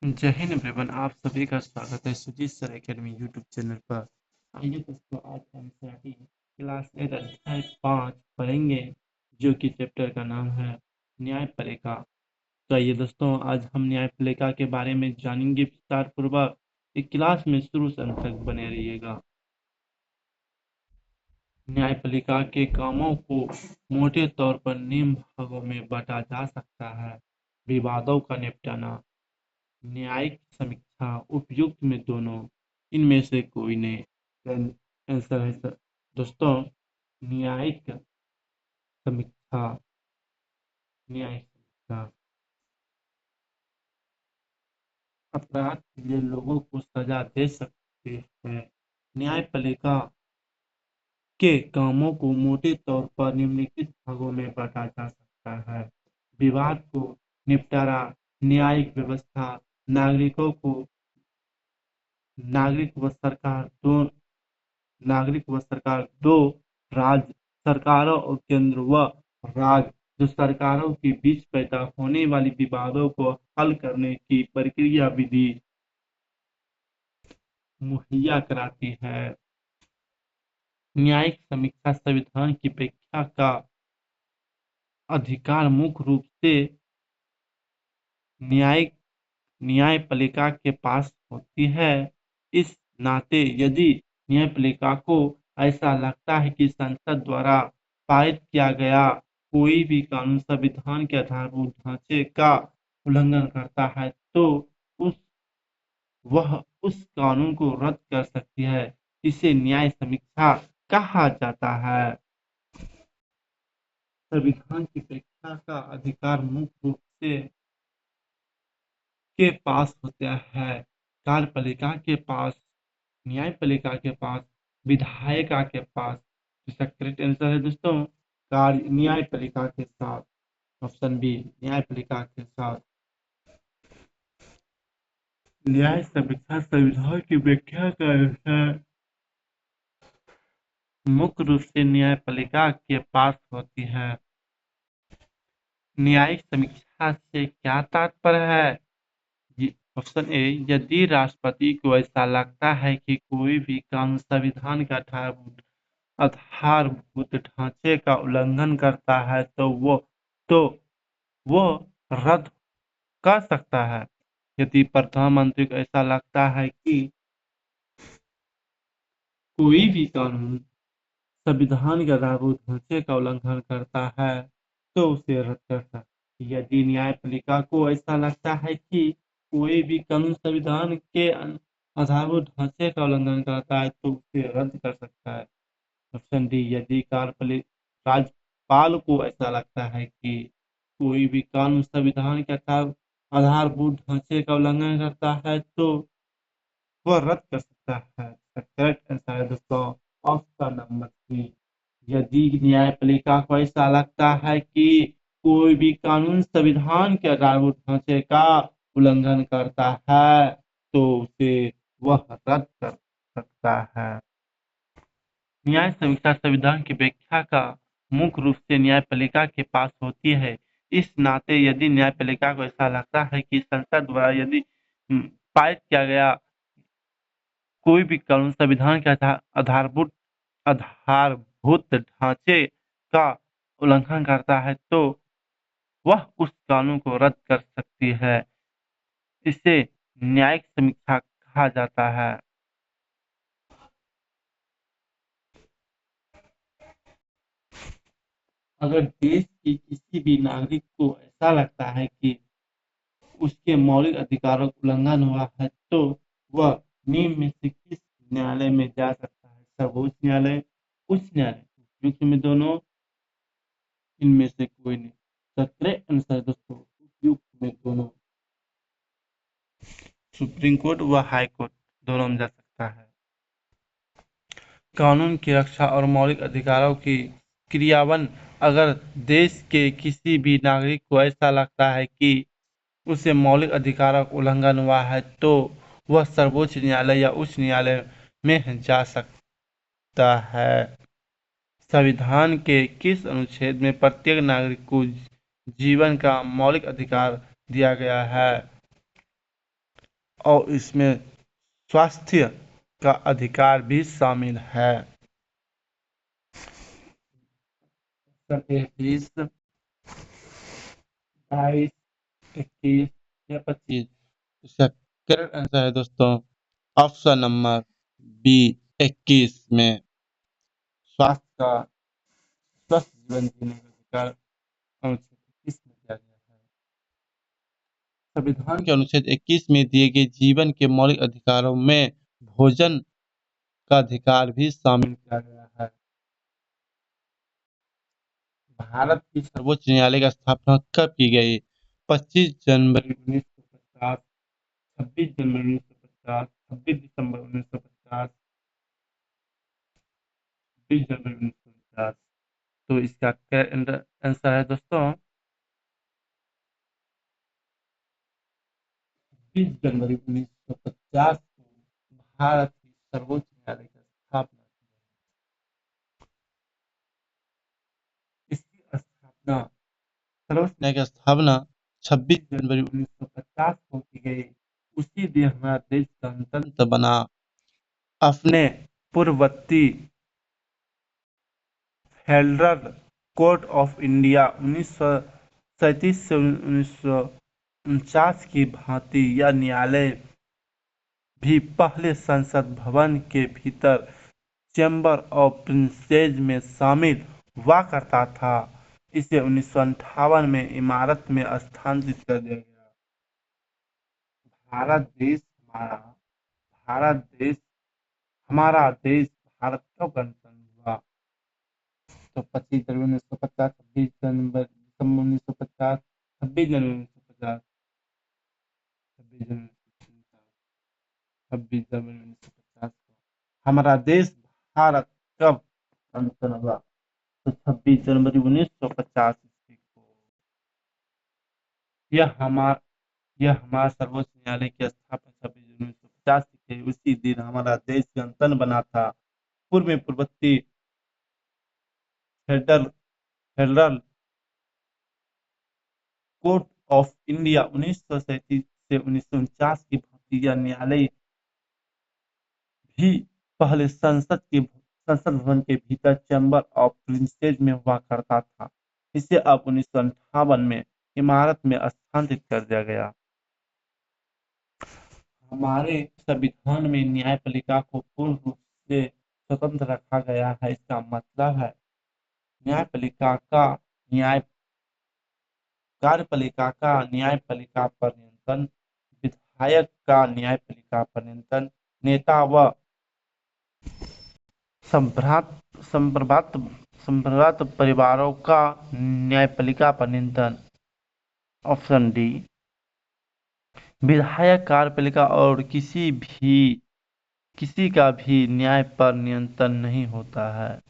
जय हिंद एवरीवन, आप सभी का स्वागत है Sujit sir academy YouTube channel पर। आइए दोस्तों, आज हम एनसीईआरटी क्लास 8 अध्याय 5 पढ़ेंगे, जो कि चैप्टर का नाम है न्यायपालिका। तो आइए दोस्तों, आज हम न्यायपालिका के बारे में जानेंगे विस्तार पूर्वक। इस क्लास में शुरू से अंत तक बने रहिएगा। न्यायपालिका के कामों को मोटे तौर पर निम्न भागों में बांटा जा सकता है। विवादों का निपटाना, न्यायिक समीक्षा, उपयुक्त में दोनों, इनमें से कोई नहीं। आंसर है सर दोस्तों, न्यायिक समीक्षा। न्यायिक समीक्षा अपराध के लिए लोगों को सजा दे सकते हैं। न्यायपालिका के कामों को मोटे तौर पर निम्नलिखित भागों में बांटा जा सकता है। विवाद को निपटारा, न्यायिक व्यवस्था, नागरिकों को नागरिक व सरकार दो दो राज्य सरकारों और केंद्र व राज्य जो सरकारों के बीच पैदा होने वाली विवादों को हल करने की प्रक्रिया विधि मुहैया कराती है। न्यायिक समीक्षा संविधान की व्याख्या का अधिकार मुख्य रूप से न्यायिक न्यायपालिका के पास होती है। इस नाते यदि न्यायपालिका को ऐसा लगता है कि संसद द्वारा पारित किया गया कोई भी कानून संविधान के आधारभूत ढांचे का उल्लंघन करता है, तो उस वह उस कानून को रद्द कर सकती है। इसे न्याय समीक्षा कहा जाता है। संविधान की व्याख्या का अधिकार मुख्य रूप से के पास होता है। कार्यपालिका के पास, न्यायपालिका के पास, विधायिका के पास। इसका करेक्ट आंसर है दोस्तों, कार्य न्यायपालिका के साथ। ऑप्शन बी, न्यायपालिका के साथ। न्याय समीक्षा संविधान की व्याख्या का अनुसार मुख्य रूप से न्यायपालिका के पास होती है। न्यायिक समीक्षा से क्या तात्पर्य है? ऑप्शन ए, यदि राष्ट्रपति को ऐसा लगता है कि कोई भी कानून संविधान का आधारभूत ढांचे का उल्लंघन करता है, तो वो रद्द कर सकता है। यदि प्रधानमंत्री को ऐसा लगता है कि कोई भी कानून संविधान के आधारभूत ढांचे का उल्लंघन करता है, तो उसे रद्द कर सकता है। यदि न्यायपालिका को ऐसा लगता है कि कोई भी कानून संविधान के आधारभूत ढांचे का उल्लंघन करता है, तो उसे रद्द कर सकता है। ऑप्शन डी, यदि राज्यपाल को ऐसा लगता है कि कोई भी कानून संविधान के आधारभूत ढांचे का उल्लंघन करता है, तो वह रद्द कर सकता है। करेक्ट आंसर है दोस्तों, ऑप्शन नंबर सी। यदि न्यायपालिका को ऐसा लगता है कि कोई भी कानून संविधान के आधारभूत ढांचे का उल्लंघन करता है, तो उसे वह रद्द कर सकता है। न्याय समीक्षा संविधान की व्याख्या का मुख्य रूप से न्यायपालिका के पास होती है। इस नाते यदि न्यायपालिका को ऐसा लगता है कि संसद द्वारा यदि पारित किया गया कोई भी कानून संविधान के आधारभूत ढांचे का उल्लंघन करता है, तो वह उस कानून को रद्द कर सकती है। इसे न्यायिक समीक्षा कहा जाता है। अगर देश के किसी भी नागरिक को ऐसा लगता है कि उसके मौलिक अधिकारों का उल्लंघन हुआ है, तो वह निम्न में से किस न्यायालय में जा सकता है? सर्वोच्च न्यायालय, उच्च न्यायालय, उपयुक्त में दोनों, इनमें से कोई नहीं। करेक्ट आंसर दोस्तों, उपयुक्त में दोनों। सुप्रीम कोर्ट व हाई कोर्ट दोनों में जा सकता है। कानून की रक्षा और मौलिक अधिकारों की क्रियान्वयन, अगर देश के किसी भी नागरिक को ऐसा लगता है कि उसे मौलिक अधिकारों का उल्लंघन हुआ है, तो वह सर्वोच्च न्यायालय या उच्च न्यायालय में जा सकता है। संविधान के किस अनुच्छेद में प्रत्येक नागरिक को जीवन का मौलिक अधिकार दिया गया है? और इसमें स्वास्थ्य का अधिकार भी शामिल है। 21, 22, 21 या 25। इसका करेक्ट आंसर है दोस्तों ऑप्शन नंबर बी 21 में स्वास्थ्य का स्वस्थ जीवन जीने का अधिकार अनुच्छेद 21 में दिया गया है। संविधान के अनुच्छेद 21 में दिए गए जीवन के मौलिक अधिकारों में भोजन का अधिकार भी शामिल किया गया है। भारत की सर्वोच्च न्यायालय की स्थापना कब की गई? 25 जनवरी 1950, 26 जनवरी 1950, 26 दिसंबर 1950, 20 जनवरी 1950। तो इसका क्या आंसर है दोस्तों? 20 जनवरी 1950 को भारत की सर्वोच्च न्यायालय की स्थापना की गई। इसकी स्थापना सर्वोच्च न्यायालय की स्थापना 26 जनवरी 1950 को की गई। उसी दिन हमारा देश गणतंत्र बना। अपने पूर्ववर्ती फेडरल कोर्ट ऑफ इंडिया 1937 से 1949 की भांति यह न्यायालय भी पहले संसद भवन के भीतर चैम्बर ऑफ प्रिंसेस में शामिल हुआ करता था। इसे 1958 में इमारत में स्थानांतरित कर दिया गया। भारत देश हमारा भारत देश हमारा देश भारत कब गणतंत्र हुआ? तो 25 जनवरी 1950, 26 दिसंबर 1950, 26 जनवरी 1950, 26 जनवरी 1950 को हमारा देश भारत कब गणतंत्र हुआ? तो 26 जनवरी 1950 ईस्वी को। यह हमारा सर्वोच्च न्यायालय की स्थापना 26 जनवरी 1950 की। उसी दिन हमारा देश गणतंत्र बना था। पूर्व में पूर्ववर्ती federal federal court of India 1937 से 1949 की भांति यह न्यायालय भी पहले संसद भवन के भीतर चैम्बर ऑफ प्रिंसेस में हुआ करता था। इसे अब 1958 में इमारत में स्थानांतरित कर दिया गया। हमारे संविधान में न्यायपालिका को पूर्ण रूप से स्वतंत्र रखा गया है। इसका मतलब है न्यायपालिका का न्याय कार्यपालिका का न्यायपालिका पर नियंत्रण, विधायक का न्यायपालिका पर नियंत्रण, नेता व संप्रभुत्व संप्रभुत्व परिवारों का न्यायपालिका पर नियंत्रण। Option D. विधायक कार्यपालिका और किसी का भी न्याय पर नियंत्रण नहीं होता है।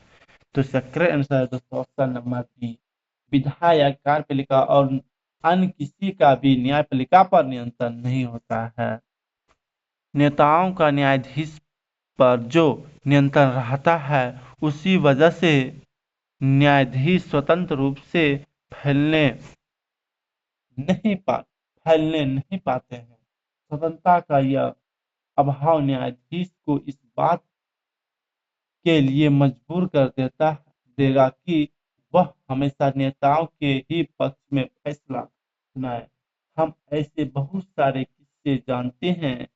तो इसका करेक्ट आंसर है दोस्तों ऑप्शन नंबर बी। विधायक कार्यपालिका और अन्य किसी का भी न्यायपालिका पर नियंत्रण नहीं होता है। नेताओं का न्यायाधीश पर जो नियंत्रण रहता है उसी वजह से न्यायाधीश स्वतंत्र रूप से फैलने फैलने नहीं पाते हैं। स्वतंत्रता का यह अभाव न्यायाधीश को इस बात के लिए मजबूर कर देगा कि वह हमेशा नेताओं के ही पक्ष में फैसला सुनाए। हम ऐसे बहुत सारे किस्से जानते हैं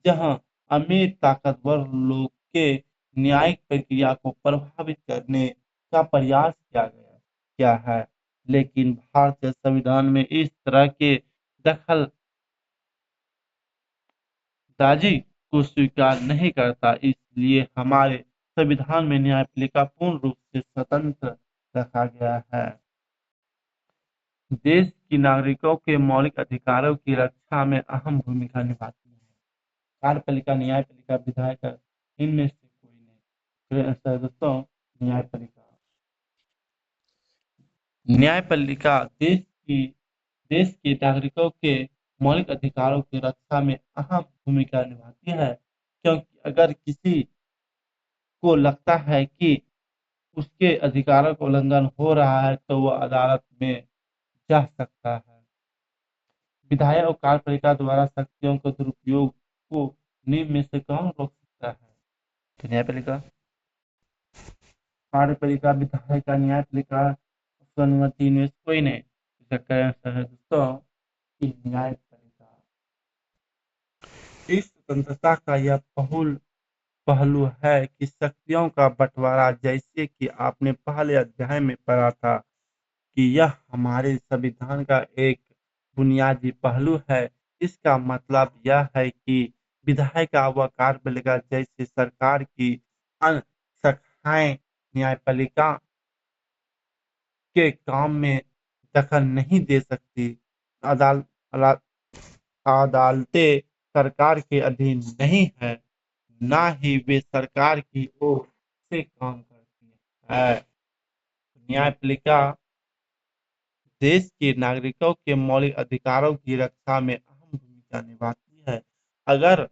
जहां अमीर ताकतवर लोग के न्यायिक प्रक्रिया को प्रभावित करने का प्रयास किया है, लेकिन भारतीय संविधान में इस तरह के दखल दाजी को स्वीकार नहीं करता। इसलिए हमारे संविधान में न्यायपालिका पूर्ण रूप से स्वतंत्र रखा गया है। देश की नागरिकों के मौलिक अधिकारों की रक्षा में अहम भूमिका निभाती है। कार्यपालिका, न्यायपालिका, विधायिका, इनमें से कोई नहीं। तो आंसर है दोस्तों न्यायपालिका। न्यायपालिका देश के नागरिकों के मौलिक अधिकारों की रक्षा में अहम भूमिका निभाती है, क्योंकि अगर किसी को लगता है कि उसके अधिकारों का उल्लंघन हो रहा है तो वह अदालत में जा सकता है। विधायक और कार्यपालिका द्वारा शक्तियों का दुरुपयोग को निम्न में से कौन रोक सकता है? तो न्यायपालिका, कार्यपालिका, विधायिका, न्यायपालिका, उसका नंबर 3 में से कोई नहीं। इसका करेक्ट आंसर है दोस्तों कि न्यायपालिका। इस स्वतंत्रता का यह बहुल पहलू है कि शक्तियों का बंटवारा, जैसे कि आपने पहले अध्याय में पढ़ा था कि यह हमारे संविधान का एक बुनियादी पहलू है। इसका मतलब यह है कि विधायिका व कार्यपालिका जैसे सरकार की अन्य शाखाएं न्यायपालिका के काम में दखल नहीं दे सकती। अदाल अला- अदालतें सरकार के अधीन नहीं है, ना ही वे सरकार की ओर से काम करती है। न्यायपालिका देश के नागरिकों के मौलिक अधिकारों की रक्षा में अहम भूमिका निभाती है। अगर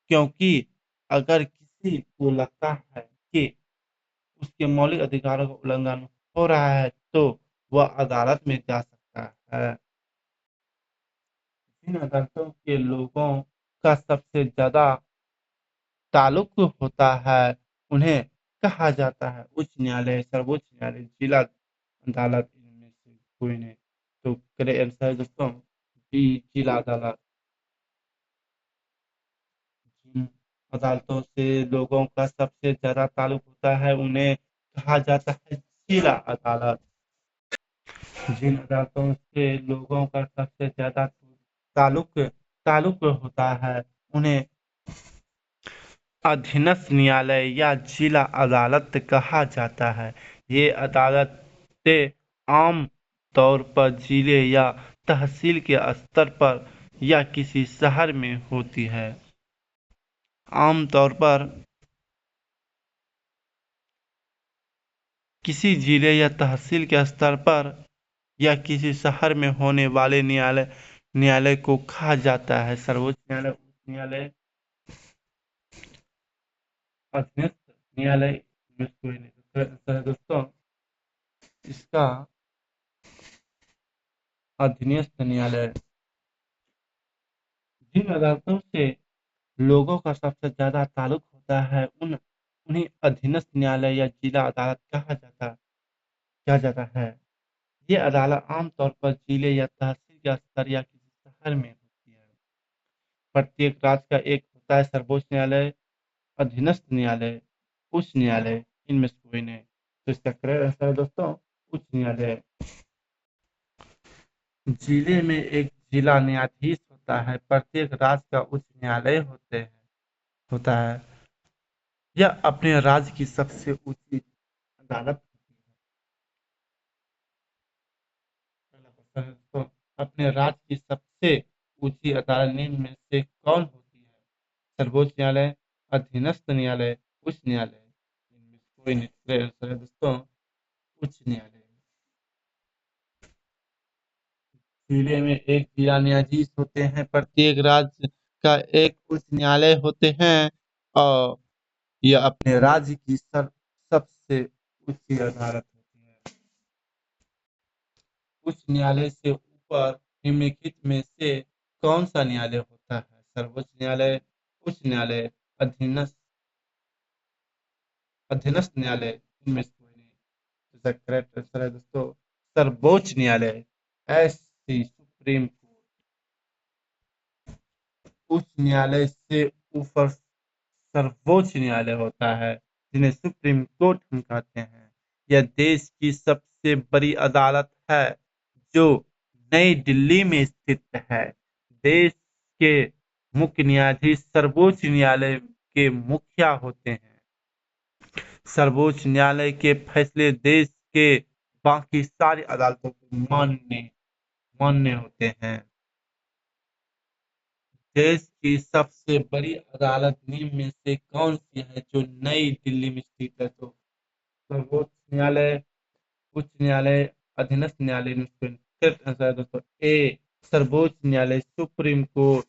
क्योंकि अगर किसी को लगता है कि उसके मौलिक अधिकारों का उल्लंघन हो रहा है, तो वह अदालत में जा सकता है। जिन अदालतों के लोगों का सबसे ज्यादा ताल्लुक होता है, उन्हें कहा जाता है उच्च न्यायालय, सर्वोच्च न्यायालय, जिला अदालत। इनमें से कोई नहीं। तो करेक्ट आंसर है दोस्तों बी, जिला अदालत। जिन अदालतों से लोगों का सबसे ज्यादा ताल्लुक होता है, उन्हें कहा जाता है जिला अदालत। जिन अदालतों से लोगों का सबसे ज्यादा ताल्लुक ताल्लुक होता है, उन्हें अधीनस्थ न्यायालय या जिला अदालत कहा जाता है। ये अदालतें आम तौर पर जिले या तहसील के स्तर पर या किसी शहर में होती है। आमतौर पर किसी जिले या तहसील के स्तर पर या किसी शहर में होने वाले न्यायालय को कहा जाता है सर्वोच्च न्यायालय, उच्च न्यायालय, अधीनस्थ न्यायालय। में कोई नहीं। तो दोस्तों इसका अधीनस्थ न्यायालय। जिन अदालतों से लोगों का सबसे ज्यादा ताल्लुक होता है, उन्हें अधीनस्थ न्यायालय या जिला अदालत कहा जाता है। ये अदालत आमतौर पर जिले या तहसील के स्तर या किसी शहर में होती है। प्रत्येक राज्य का एक होता है सर्वोच्च न्यायालय, अधीनस्थ न्यायालय, उच्च न्यायालय। इनमें से कोई नहीं। तो इसका करेक्ट आंसर है दोस्तों उच्च न्यायालय। जिले में एक जिला न्यायाधीश होता है। प्रत्येक राज्य का उच्च न्यायालय होता है। यह अपने राज्य की सबसे ऊंची अदालत होती है। पहला क्वेश्चन है दोस्तों, अपने राज्य की सबसे ऊंची अदालत निम्न में से कौन होती है? सर्वोच्च न्यायालय, अधीनस्थ न्यायालय, उच्च न्यायालय। इनमें से कोई नहीं। करेक्ट आंसर है दोस्तों उच्च न्यायालय। जिले में एक जिला न्यायाधीश होते हैं। प्रत्येक राज्य का एक उच्च न्यायालय होते हैं और यह अपने राज्य की सबसे ऊंची अदालत होती है। उच्च न्यायालय से ऊपर निम्नलिखित में से कौन सा न्यायालय होता है? सर्वोच्च न्यायालय, उच्च न्यायालय, अधीनस्थ अधीनस्थ न्यायालय। इनमें से कोई नहीं। इसका करेक्ट आंसर है दोस्तों सर्वोच्च न्यायालय, एस सी सुप्रीम कोर्ट। उच्च न्यायालय से ऊपर सर्वोच्च न्यायालय होता है, जिन्हें सुप्रीम कोर्ट हम कहते हैं। यह देश की सबसे बड़ी अदालत है, जो नई दिल्ली में स्थित है। देश के मुख्य न्यायाधीश सर्वोच्च न्यायालय के मुखिया होते हैं। सर्वोच्च न्यायालय के फैसले देश के बाकी सारी अदालतों को मान्य होते हैं। देश की सबसे बड़ी अदालत निम्न में से कौन सी है जो नई दिल्ली में स्थित है? तो सर्वोच्च न्यायालय, उच्च न्यायालय, अधीनस्थ न्यायालय। करेक्ट आंसर है दोस्तों ए, सर्वोच्च न्यायालय, सुप्रीम कोर्ट।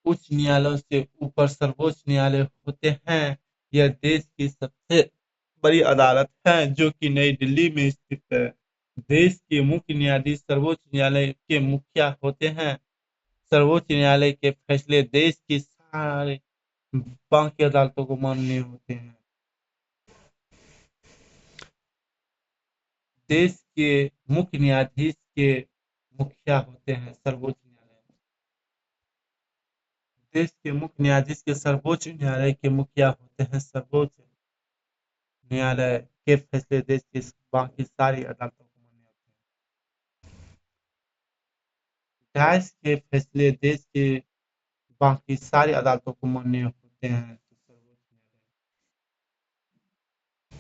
उच्च न्यायालयों से ऊपर सर्वोच्च न्यायालय होते हैं। यह देश की सबसे बड़ी अदालत है, जो कि नई दिल्ली में स्थित है। देश के मुख्य न्यायाधीश सर्वोच्च न्यायालय के मुखिया होते हैं। सर्वोच्च न्यायालय के फैसले देश की सारे बाकी अदालतों को मान्य होते हैं। देश के मुख्य न्यायाधीश के मुखिया होते हैं सर्वोच्च न्यायालय। देश के मुख्य न्यायाधीश के सर्वोच्च न्यायालय के मुखिया होते हैं। सर्वोच्च न्यायालय के फैसले देश की बाकी सारी अदालतों को मान्य होते हैं। न्यायाधीश के फैसले देश के बाकी सारी अदालतों को मान्य होते हैं। तो सर्वोच्च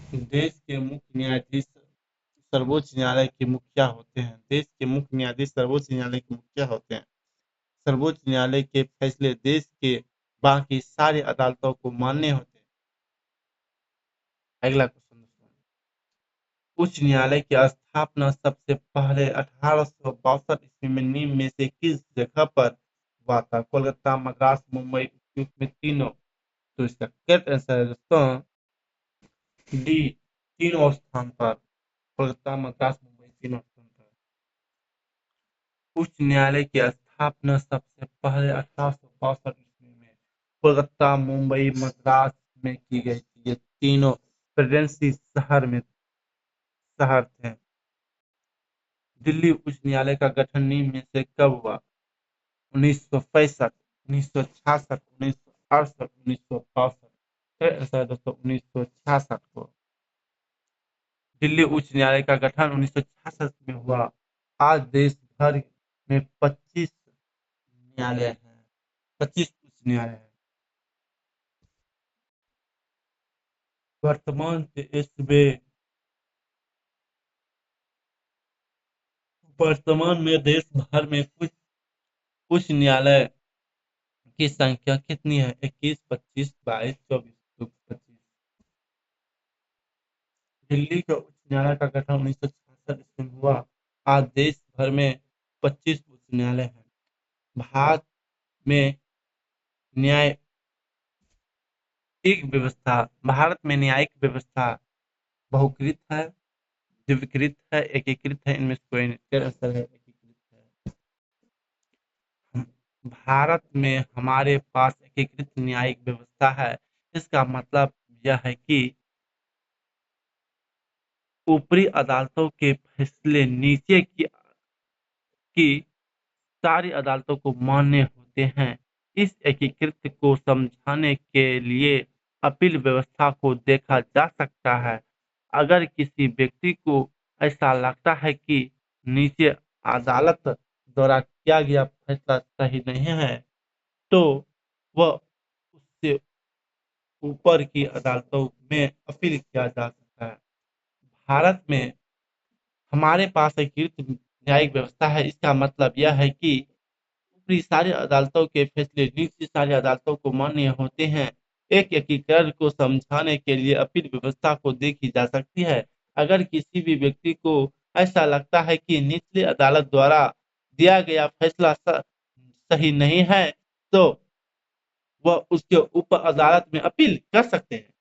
न्यायालय देश के मुख्य न्यायाधीश सर्वोच्च न्यायालय के मुखिया होते हैं। देश के मुख्य न्यायाधीश सर्वोच्च न्यायालय के मुखिया होते हैं। सर्वोच्च न्यायालय के फैसले देश के बाकी सारी अदालतों को मान्य होते हैं। अगला क्वेश्चन, उच्च न्यायालय की स्थापना सबसे पहले 1862 ईस्वी में निम्न में से किस जगह पर हुआ था? कोलकाता, मद्रास, मुंबई, उपयुक्त में तीनों। तो इसका करेक्ट आंसर है दोस्तों डी, तीनों स्थान पर। कोलकाता, मद्रास, मुंबई तीनों स्थान पर। उच्च न्यायालय की स्थापना सबसे पहले 1862 ईस्वी में कोलकाता, मुंबई, मद्रास में की गई थी। ये तीनों प्रेसिडेंसी शहर थे। दिल्ली उच्च न्यायालय का गठन निम्न में से कब हुआ? 1965, 1966, 1968, 1962। ऐसा है दोस्तों 1966 को। दिल्ली उच्च न्यायालय का गठन 1966 में हुआ। आज देश भर में 25 न्यायालय हैं, 25 उच्च न्यायालय हैं। वर्तमान देश में वर्तमान में देश भर में कुछ उच्च न्यायालय की संख्या कितनी है? 21, 25, 22, 24, 25। दिल्ली का उच्च न्यायालय का गठन 1966 ईस्वी में हुआ। आज देश भर में 25 उच्च न्यायालय हैं। भारत में न्यायिक व्यवस्था भारत में न्यायिक व्यवस्था बहुकृत है, द्विकृत है, एकीकृत है? इनमें से कोई नहीं। असर है एकीकृत है। भारत में हमारे पास एकीकृत न्यायिक व्यवस्था है। इसका मतलब यह है कि ऊपरी अदालतों के फैसले नीचे की सारी अदालतों को मान्य होते हैं। इस एकीकृत को समझाने के लिए अपील व्यवस्था को देखा जा सकता है। अगर किसी व्यक्ति को ऐसा लगता है कि नीचे अदालत द्वारा किया गया फैसला सही नहीं है, तो वह उससे ऊपर की अदालतों में अपील किया जा सकता है। भारत में हमारे पास एकीकृत न्यायिक व्यवस्था है। इसका मतलब यह है कि ऊपरी सारी अदालतों के फैसले नीचे सारी अदालतों को मान्य होते हैं। एक एकीकरण को समझाने के लिए अपील व्यवस्था को देखी जा सकती है। अगर किसी भी व्यक्ति को ऐसा लगता है कि निचली अदालत द्वारा दिया गया फैसला सही नहीं है, तो वह उसके ऊपर अदालत में अपील कर सकते हैं।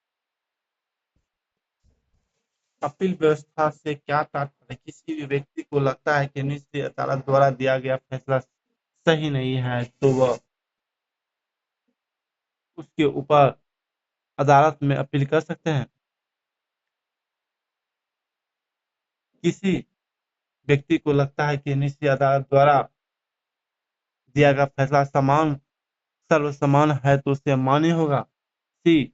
अपील व्यवस्था से क्या तात्पर्य? किसी भी व्यक्ति को लगता है कि निचली अदालत द्वारा दिया गया फैसला सही नहीं है, तो वह उसके ऊपर अदालत में अपील कर सकते हैं। किसी व्यक्ति को लगता है कि निचली अदालत द्वारा दिया गया फैसला सर्वसमान है, तो उसे मान्य होगा। सी,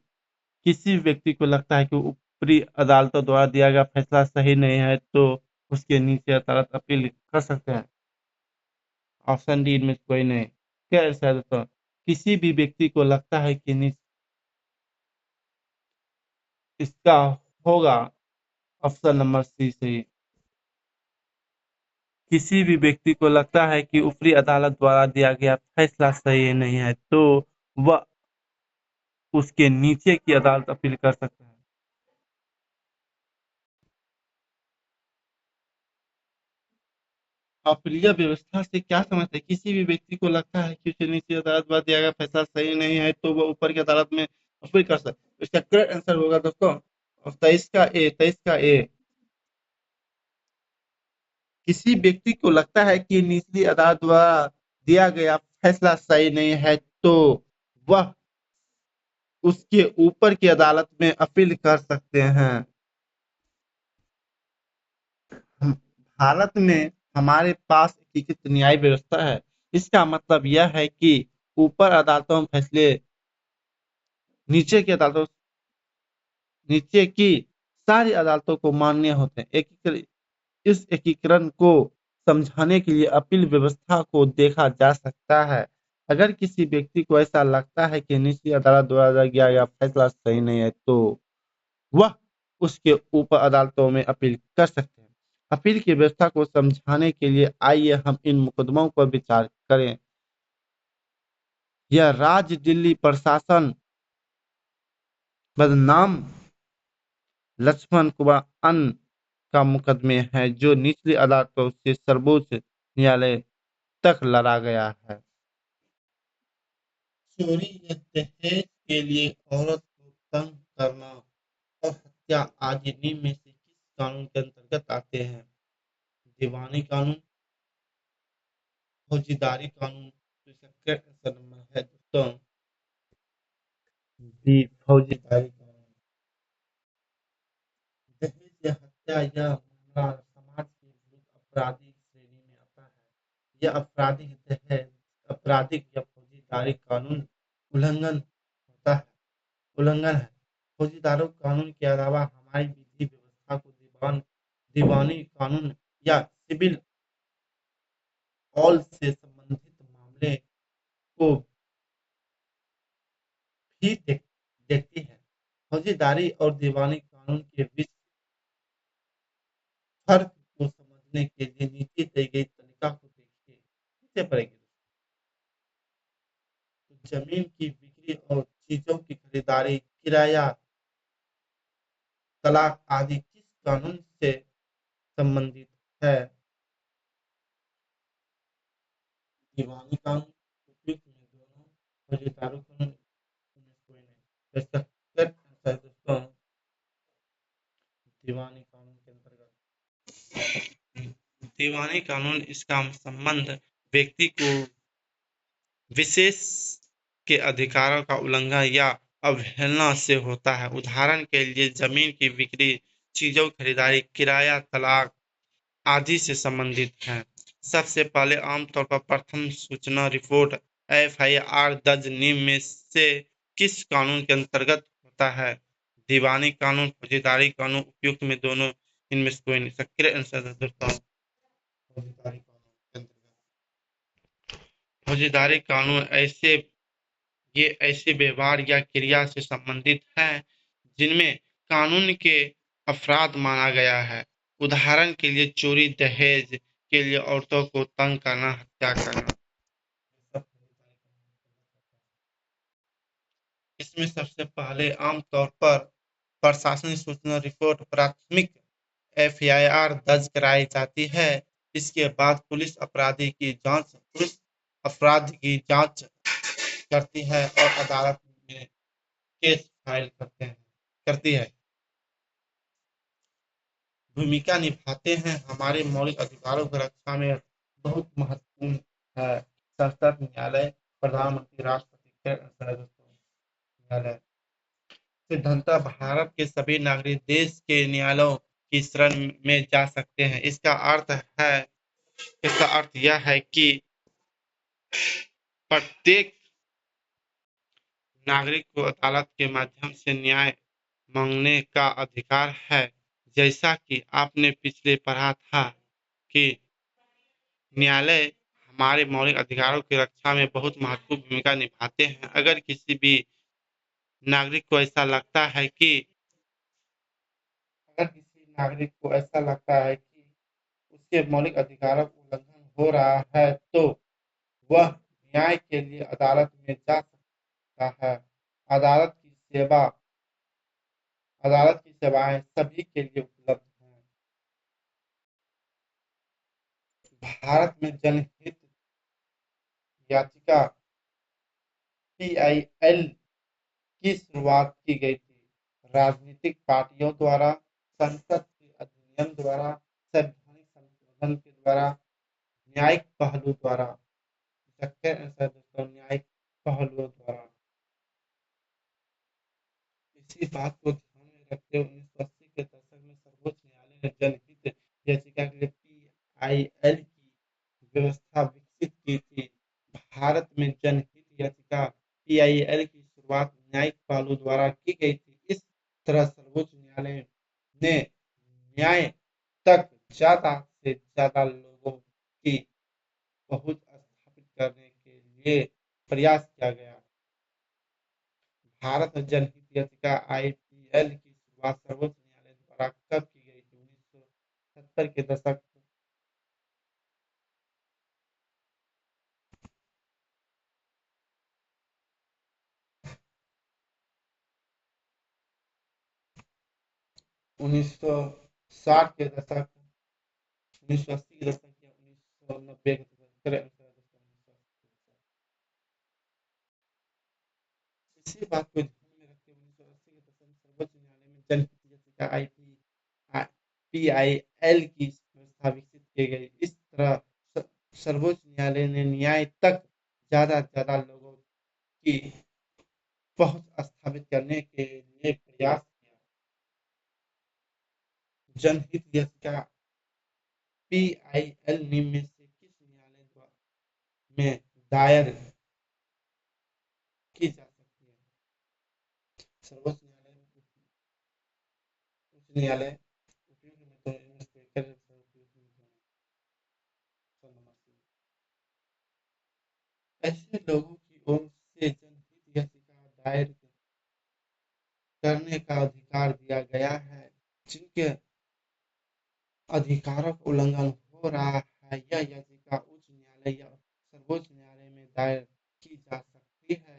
किसी व्यक्ति को लगता है कि ऊपरी अदालतों द्वारा दिया गया फैसला सही नहीं है, तो उसके नीचे अदालत अपील कर सकते हैं। ऑप्शन डी में कोई नहीं। क्या ऐसा है दोस्तों? किसी भी व्यक्ति को लगता है कि इसका होगा ऑप्शन नंबर सी सही। किसी भी व्यक्ति को लगता है कि ऊपरी अदालत द्वारा दिया गया फैसला सही नहीं है, तो वह उसके नीचे की अदालत अपील कर सकता है। अपीलीय व्यवस्था से क्या समझते हैं? किसी भी व्यक्ति को लगता है कि उसे नीचे अदालत द्वारा दिया गया फैसला सही नहीं है, तो वह ऊपर की अदालत में अपील कर सकता है। इसका करेक्ट आंसर होगा दोस्तों 23 का ए, 23 का ए। किसी व्यक्ति को लगता है कि निचली अदालत द्वारा दिया गया फैसला सही नहीं है तो वह उसके ऊपर की अदालत में अपील कर सकते हैं। भारत में हमारे पास एकीकृत न्याय व्यवस्था है। इसका मतलब यह है कि ऊपर अदालतों में फैसले नीचे की अदालतों नीचे की सारी अदालतों को मान्य होते हैं। इस एकीकरण को समझाने के लिए अपील व्यवस्था को देखा जा सकता है। अगर किसी व्यक्ति को ऐसा लगता है कि निचली अदालत द्वारा दिया गया फैसला सही नहीं है तो वह उसके ऊपर अदालतों में अपील कर सकते हैं। अपील की व्यवस्था को समझाने के लिए आइए हम इन मुकदमों पर विचार करें। यह राज्य दिल्ली प्रशासन बदनाम लक्ष्मण कुमार अन का मुकदमे है जो निचली अदालतों से सर्वोच्च न्यायालय तक लड़ा गया है। चोरी या दहेज के लिए औरत को तंग करना और हत्या आदि निम्न में से किस कानून के अंतर्गत आते हैं? दीवानी कानून, फौजदारी कानून। तो इसका करेक्ट आंसर नंबर है दोस्तों बी, फौजदारी कानून। दहेज या हत्या यह मामला समाज के विरुद्ध आपराधिक श्रेणी में आता है। यह आपराधिक दहेज आपराधिक या फौजदारी कानून उल्लंघन होता है उल्लंघन है। फौजदारी कानून के अलावा हमारी विधि व्यवस्था को दीवानी कानून या सिविल लॉ से संबंधित मामले को भी देखती है। फौजदारी और दीवानी कानून के बीच फर्क को समझने के लिए नीचे दी गई तालिका को देखिए। किससे पढ़ेंगे? तो जमीन की बिक्री और चीजों की खरीदारी, किराया, तलाक आदि किस कानून से संबंधित है? दीवानी कानून, उपयुक्त में दोनों, फौजदारी कानून में कोई नहीं। तो इसका करेक्ट आंसर है दोस्तों दीवानी कानून के अंतर्गत। दीवानी कानून इसका संबंध व्यक्ति को विशेष के अधिकारों का उल्लंघन या अवहेलना से होता है। उदाहरण के लिए जमीन की बिक्री, चीजों की खरीदारी, किराया, तलाक आदि से संबंधित है। सबसे पहले आमतौर पर प्रथम सूचना रिपोर्ट एफआईआर दर्ज निम्न में से किस कानून के अंतर्गत होता है? दीवानी कानून, फौजदारी कानून, उपयुक्त में दोनों, इनमें से कोई नहीं। सक्रिय आंसर है दोस्तों फौजदारी कानून के अंतर्गत। फौजदारी कानून ये ऐसे व्यवहार या क्रिया से संबंधित है जिनमें कानून के अपराध माना गया है। उदाहरण के लिए चोरी, दहेज के लिए औरतों को तंग करना, हत्या करना। इसमें सबसे पहले आमतौर पर प्रशासनिक सूचना रिपोर्ट प्राथमिक एफआईआर दर्ज कराई जाती है। इसके बाद पुलिस अपराध की जांच करती है और अदालत में केस फाइल करती है। भूमिका निभाते हैं हमारे मौलिक अधिकारों की रक्षा में बहुत महत्वपूर्ण है। संसद, न्यायालय, प्रधानमंत्री, राष्ट्रपति के न्यायालय। सिद्धांततः भारत के सभी नागरिक देश के न्यायालयों की शरण में जा सकते हैं। इसका अर्थ यह है कि प्रत्येक नागरिक को अदालत के माध्यम से न्याय मांगने का अधिकार है। जैसा कि आपने पिछले पढ़ा था कि न्यायालय हमारे मौलिक अधिकारों की रक्षा में बहुत महत्वपूर्ण भूमिका निभाते हैं। अगर किसी भी नागरिक को ऐसा लगता है कि अगर किसी नागरिक को ऐसा लगता है कि उसके मौलिक अधिकारों का उल्लंघन हो रहा है तो वह न्याय के लिए अदालत में जा सकता है। अदालत की सेवा अदालत की सेवाएं सभी के लिए उपलब्ध हैं। भारत में जनहित याचिका पीआईएल की शुरुआत की गई थी। राजनीतिक पार्टियों द्वारा, संसद के अधिनियम द्वारा, संवैधानिक संशोधन के द्वारा, न्यायिक पहलू द्वारा। सकते हैं ऐसा दोस्तों न्यायिक पहलुओं द्वारा। इसी बात को ध्यान में रखते हुए 1980 के दशक में सर्वोच्च न्यायालय ने जनहित याचिका के लिए पीआईएल की व्यवस्था विकसित की थी। भारत में जनहित याचिका पीआईएल की शुरुआत न्यायिक पहलू द्वारा की गई थी। इस तरह सर्वोच्च न्यायालय ने न्याय तक ज्यादा से ज्यादा लोगों की पहुंच स्थापित करने के लिए प्रयास किया गया। भारत में जनहित याचिका आईपीएल की शुरुआत सर्वोच्च न्यायालय द्वारा कब की गई थी? 1970 के दशक 1960 के दशक 1980 के दशक या 1990 के दशक इसी बात को ध्यान में रखते हुए 1980 के दशक में सर्वोच्च न्यायालय में जनहित याचिका पीआईएल की व्यवस्था विकसित की गई। इस तरह सर्वोच्च न्यायालय ने न्याय तक ज्यादा से ज्यादा लोगों की पहुंच स्थापित करने के लिए प्रयास किया। जनहित याचिका पीआईएल निम्न में से किस न्यायालय में दायर की जा सकती है? सर्वोच्च न्यायालय, उच्च न्यायालय, ऐसे लोगों की ओर से जनहित याचिका दायर करने का अधिकार दिया गया है जिनके अधिकारों का उल्लंघन हो रहा है। यह याचिका उच्च न्यायालय या सर्वोच्च न्यायालय में दायर की जा सकती है।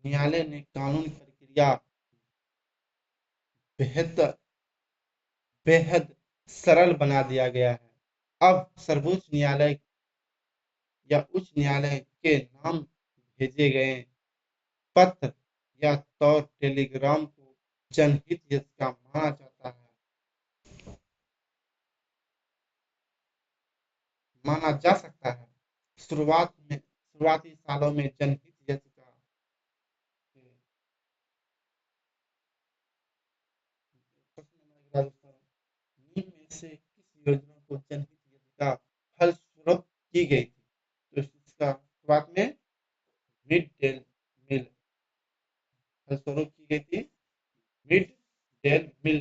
न्यायालय ने कानूनी प्रक्रिया बेहद बेहद सरल बना दिया गया है। अब सर्वोच्च न्यायालय या उच्च न्यायालय के नाम भेजे गए पत्र या तौर टेलीग्राम को जनहित याचिका माना जाता है, माना जा सकता है। शुरुआती सालों में जनहित याचिका निम्न में से किस योजना को जनहित याचिका फलस्वरूप की गई थी? तो इसका शुरुआत में मिड डे मील फलस्वरूप की गई थी। Mid day meal.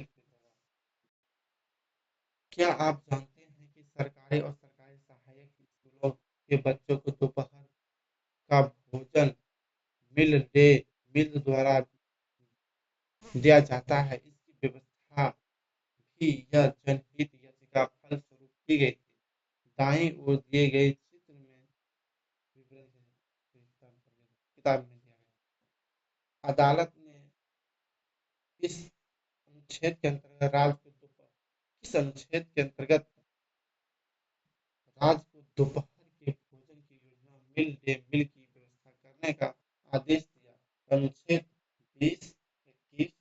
क्या आप जानते हैं कि सरकारी और सरकारी सहायक स्कूलों के बच्चों को दोपहर का भोजन मिड डे मील द्वारा दिया जाता है? इसकी व्यवस्था भी यह जनहित याचिका फलस्वरूप की गई थी। दाईं ओर दिए गए चित्र में विवरण किताब में दिया है। अदालत ने इस अनुच्छेद के अंतर्गत राज्य को इस अनुच्छेद के अंतर्गत राज्य को दोपहर के भोजन की योजना मिड डे मील की व्यवस्था करने का आदेश दिया। अनुच्छेद 20, 21,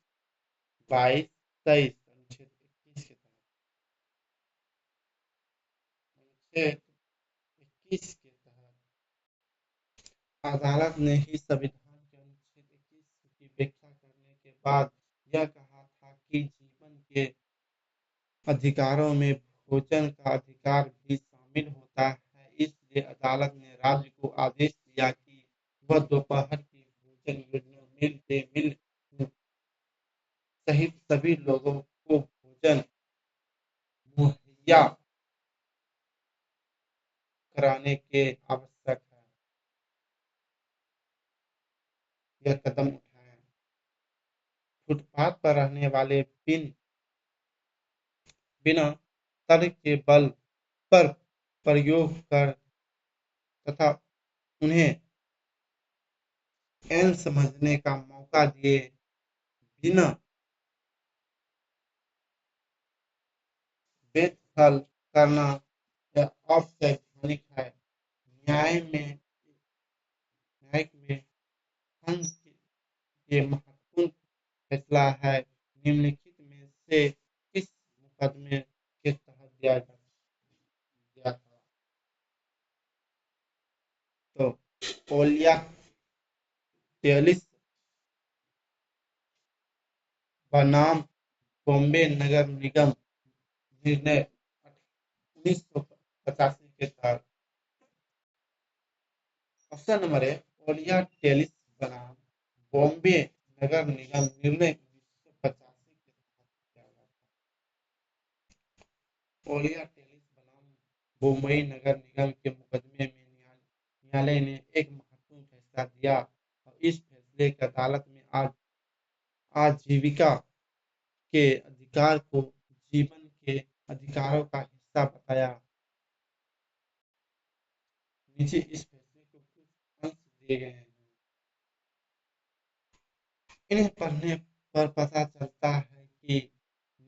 22, 23 अनुच्छेद 21 के तहत अनुच्छेद 21 के तहत अदालत ने ही संविधान के अनुच्छेद 21 की व्याख्या करने के बाद यह कहा था कि जीवन के अधिकारों में भोजन का अधिकार भी शामिल होता है। इसलिए अदालत ने राज्य को आदेश दिया कि वह दोपहर की भोजन योजना मिड डे मील सहित सभी लोगों को भोजन मुहैया कराने के आवश्यक है। यह कदम उठाए। फुटपाथ पर रहने वाले बिना तर्क के बल पर प्रयोग कर तथा उन्हें ऐन समझने का मौका दिए बिना बेदखल करना यह अवैधानिक है। न्याय में ये महत्वपूर्ण फैसला है। निम्नलिखित में से किस मुकदमे के तहत दिया था? तो ओलिया टेलिस बनाम बॉम्बे नगर निगम निर्णय 1985 के तहत। ऑप्शन नंबर ए ओलिया टेलिस बनाम बॉम्बे नगर निगम निर्णय 1985 के तहत किया गया था। ओलिया टेलिस बनाम मुंबई नगर निगम के मुकदमे में न्यायालय ने एक महत्वपूर्ण फैसला दिया और इस फैसले की अदालत में आज आजीविका के अधिकार को जीवन के अधिकारों का हिस्सा बताया। नीचे इस फैसले को कुछ अंश दिए गए हैं। इन्हें पढ़ने पर पता चलता है कि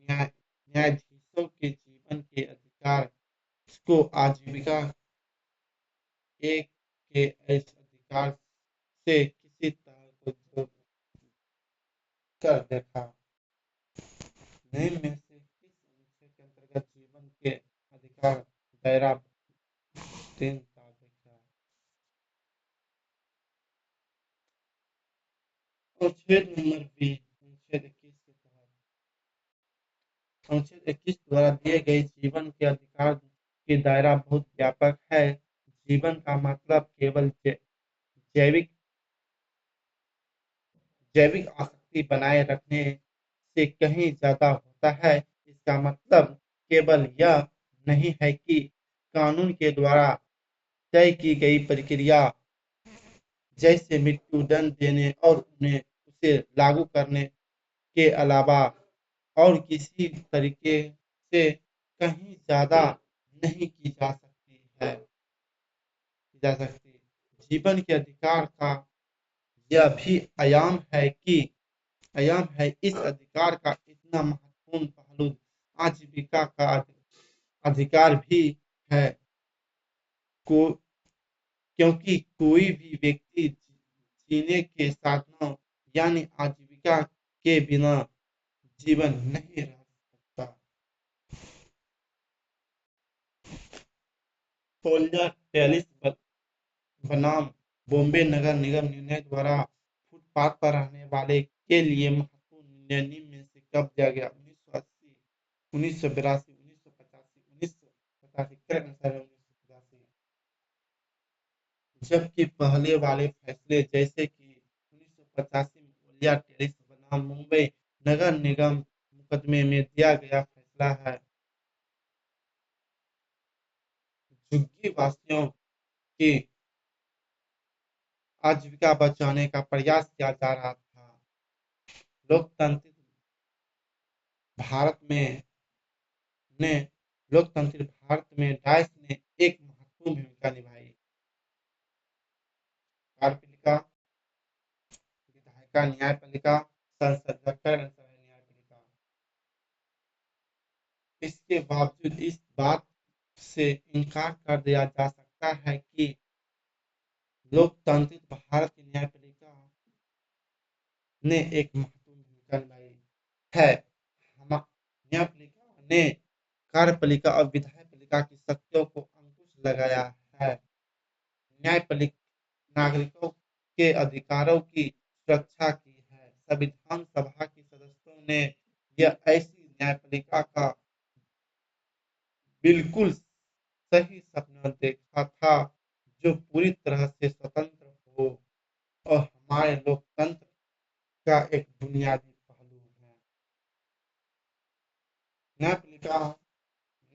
न्यायाधीशों के जीवन के अधिकार को आजीविका एक के इस अधिकार से किसी तरह को जोड़ कर देखा। निम्न में से किस अनुच्छेद के अंतर्गत जीवन के अधिकार दायरा तीन का देखा। अनुच्छेद नंबर बी अनुच्छेद 21 के तहत अनुच्छेद 21 द्वारा दिए गए जीवन के अधिकार की दायरा बहुत व्यापक है। जीवन का मतलब केवल जैविक जैविक आसक्ति बनाए रखने से कहीं ज्यादा होता है। इसका मतलब केवल यह नहीं है कि कानून के द्वारा तय की गई प्रक्रिया जैसे मृत्यु दंड देने और उन्हें उसे लागू करने के अलावा और किसी तरीके से कहीं ज्यादा नहीं की जा सकती। जीवन के अधिकार का यह भी आयाम है इस अधिकार का इतना महत्वपूर्ण पहलू आजीविका का अधिकार भी है को क्योंकि कोई भी व्यक्ति जीने के साधनों यानी आजीविका के बिना जीवन नहीं रह सकता। ओलिया टेलिस बनाम बॉम्बे नगर निगम निर्णय द्वारा फुटपाथ पर रहने वाले के लिए महत्वपूर्ण निर्णय निम्न में से कब दिया गया। 1980, 1982, 1985, 1985 के अनुसार 1985। जबकि पहले वाले फैसले जैसे कि 1985 में ओलिया टेरिस बनाम मुंबई नगर निगम मुकदमे में दिया गया फैसला है झुग्गी वासियों की आजीविका बचाने का प्रयास किया जा रहा था। लोकतांत्रिक भारत में ने लोकतांत्रिक भारत में डाइस ने एक महत्वपूर्ण भूमिका निभाई। कार्यपालिका विधायिका न्यायपालिका संसद न्यायपालिका। इसके बावजूद इस बात से इनकार कर दिया जा सकता है कि लोकतांत्रिक भारत की न्यायपालिका ने एक महत्वपूर्ण भूमिका निभाई है। न्यायपालिका ने कार्यपालिका और विधायपालिका की शक्तियों को अंकुश लगाया है। न्यायपालिका नागरिकों के अधिकारों की सुरक्षा की है। संविधान सभा के सदस्यों ने यह ऐसी न्यायपालिका का बिल्कुल सही सपना देखा था जो पूरी तरह से स्वतंत्र हो और हमारे लोकतंत्र का एक बुनियादी पहलू है। न्यायपालिका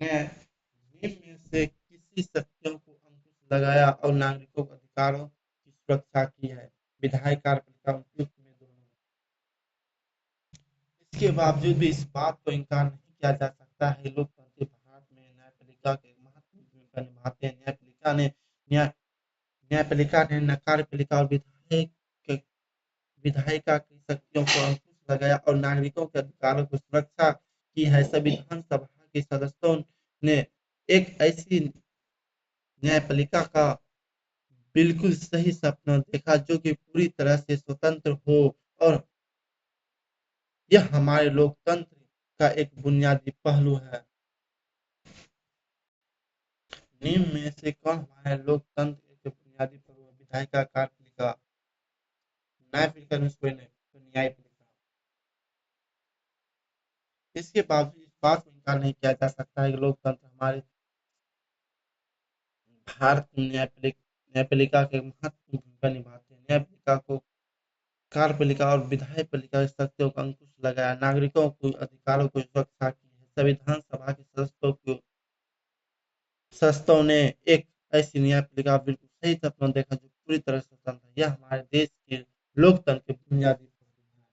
ने निम्न में से किसी शक्तियों को अंकुश लगाया और नागरिकों के अधिकारों की सुरक्षा की है। विधायी कार्यपालिका उपयुक्त में दोनों। इसके बावजूद भी इस बात को इनकार नहीं किया जा सकता है लोकतांत्रिक भारत में न्यायपालिका के महत्वपूर्ण भूमिका निभाते हैं। न्यायपालिका ने न कार्यपालिका और विधायिका की शक्तियों को अंकुश लगाया और नागरिकों के अधिकारों की सुरक्षा की है। संविधान सभा के सदस्यों ने एक ऐसी न्यायपालिका का बिल्कुल सही सपना देखा जो कि पूरी तरह से स्वतंत्र हो और यह हमारे लोकतंत्र का एक बुनियादी पहलू है। निम्न में से कौन हमारे लोकतंत्र के बुनियादी पहलू है। विधायिका, कार्यपालिका, न्यायपालिका में कोई नहीं, तो न्यायपालिका। इसके बावजूद इस बात को इनकार नहीं किया जा सकता है कि लोकतंत्र हमारे भारत में न्यायपालिका की महत्वपूर्ण भूमिका निभाते हैं। न्यायपालिका को कार्यपालिका और विधायपालिका की शक्तियों का अंकुश लगाया, नागरिकों को अधिकारों की सुरक्षा की है। संविधान सभा के सदस्यों ने एक ऐसी न्यायपालिका बिल्कुल सही सपना देखा जो पूरी तरह से स्वतंत्र है। यह हमारे देश के लोकतंत्र के बुनियादी पहलू हैं।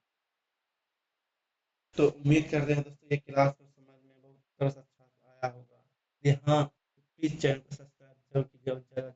तो उम्मीद करते हैं दोस्तों ये क्लास को समझ में बहुत तरह से अच्छा आया होगा। जी हाँ, प्लीज चैनल को सब्सक्राइब जरूर कीजिए और ज़्यादा